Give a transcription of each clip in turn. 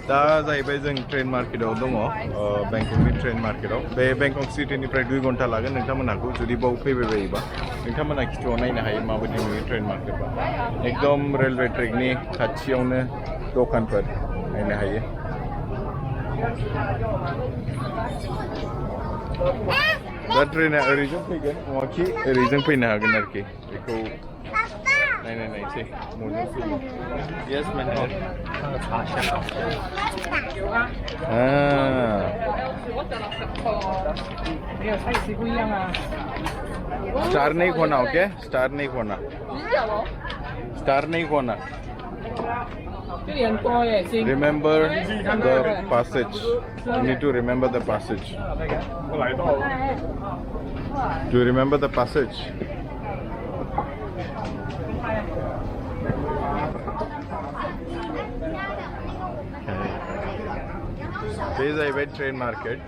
दा जाहैबाय जों ट्रेन मार्केटआव दङ बेंककनि ट्रेन मार्केटआव बे बेंकक सिटिनिफ्राय 2 घन्टा लागोन नोंथांमोनहाखौ जुदि बाव फैबाय बायोबा नोंथांमोना खिथुआव नायनो हायो माबायदि नुयो ट्रेन मार्केटआ एकदम रेलवे ट्रेकनि खाथियावनो दखानफोर नायनो हायो दा ट्रेना ओरैजों फैगोन नङाखि ओरैजों फैनो हागोन आरोखि बेखौ नायनायसै मजों फैयो Yes Maeklong Star नहीं खोना ओके Star नहीं खोना Star नहीं खोना Remember the passage. You need to remember the passage. Do you remember the passage? This is a wet train market.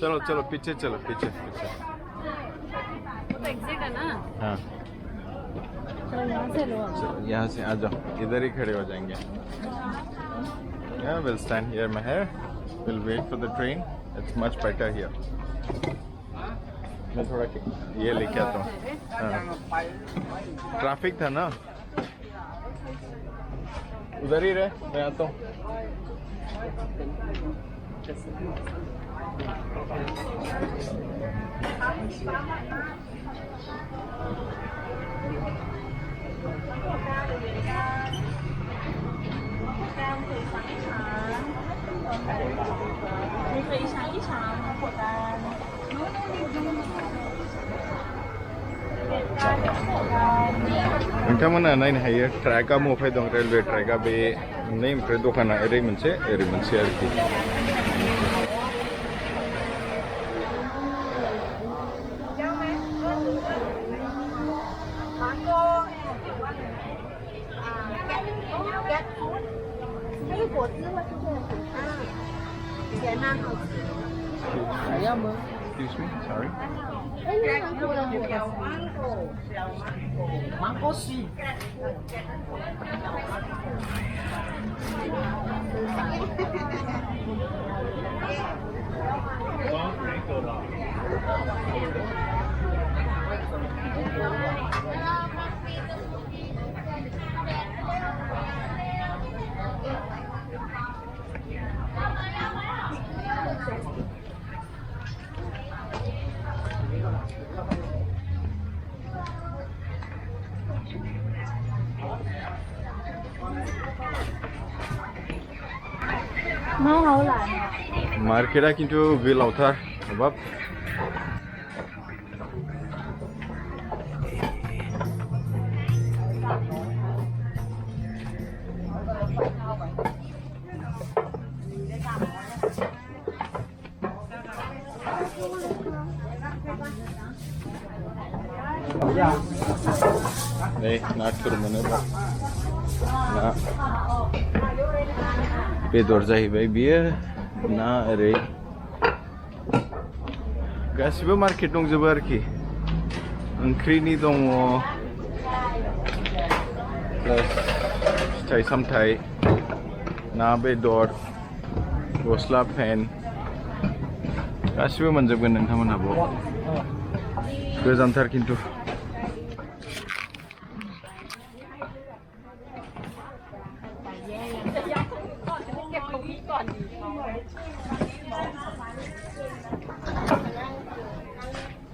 चलो चलो पीछे चलो पीछे पीछे एग्जिट है ना हाँ यहाँ से आ जाओ इधर ही खड़े हो जाएंगे Yeah, we'll stand here Meher we'll wait for the train it's much better here मैं थोड़ा ये लेके आता हूँ ट्रैफिक था ना उधर ही रहे मैं आता हूँ नोंथांमोना नायनो हायो ट्रेकआ मफाय दं रेलवे ट्रेकआ बे मोननै ओमफ्राय दखाना ओरै मोनसे आरोखि Excuse me, sorry. मार्केटा किन्तु गोलावथार बाब Nih, natur mana bang? Nah, bedor जाहैबाय बियो ना ओरै गासिबो मार्केट दंजोबो आरोखि ओंख्रिनि दङ प्लास फिथाइ सामथाइ ना बेदर गस्ला पेन गासिबो मोनजोबगोन नोंथांमोनहाबो गोजानथार खिन्थु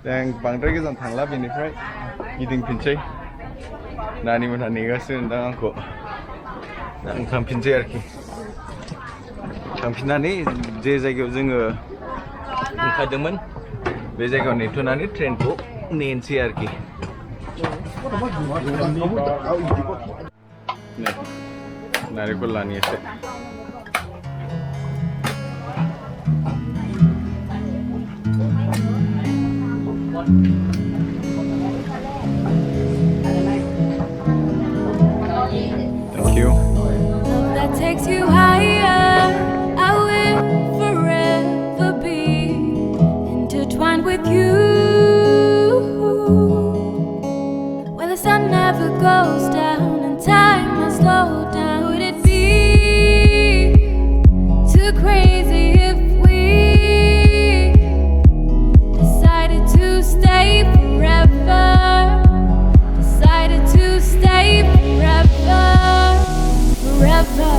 जों बांद्राय गोजान थांला बेनिफ्राय गिदिंफिनसै नानिमोनहा नेगासिनो नोंदां आंखौ आं थांफिनसै आरोखि थांफिननानै जे जायगायाव जोङो ओंखारदोंमोन बे जायगायाव नेथ'नानै ट्रेनखौ नेनोसै आरोखि नारेंखल लानि एसे Thank you. Love that takes you higher, I will forever be intertwined with you. goes down and time has slowed down, would it be too crazy if we decided to stay forever? Decided to stay forever, forever.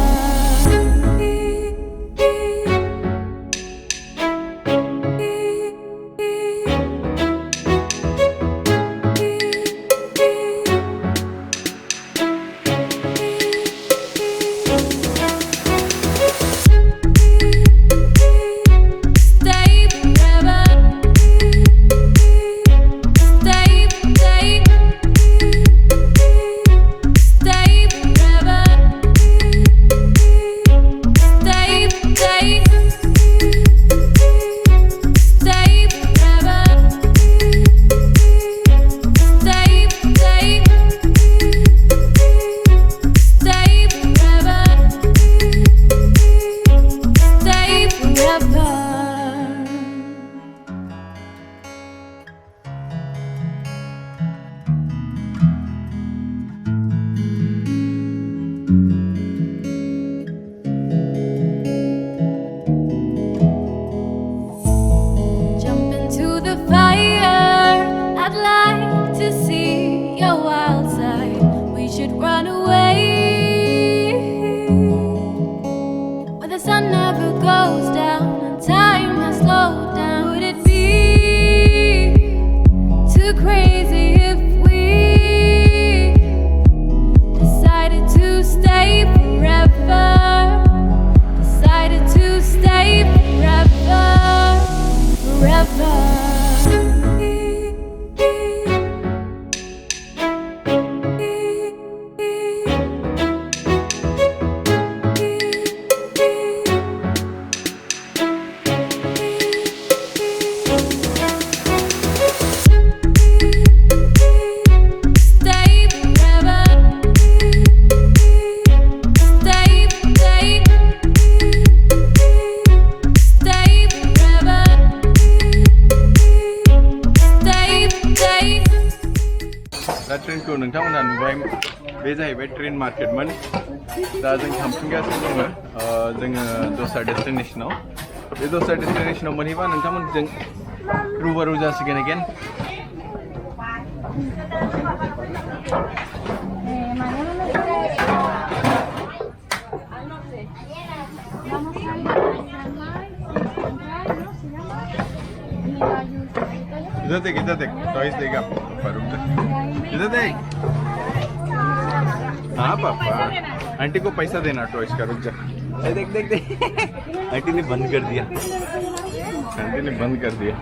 Train को नोंथांमोना नुबाय बे जाहैबाय train मार्केटमोन दा जों थांफिनगासिनो दङ जोङो दस्रा डेस्टिनेशनाव बे दस्रा डेस्टिनेशनाव मोनहैबा नोंथांमोनजों रुबारु जासिगोन अगेन इधर देख टॉयज देगा पापा रुक जा इधर देख हाँ पापा आंटी को पैसा देना टॉयज का रुक जा देख देख देख आंटी ने बंद कर दिया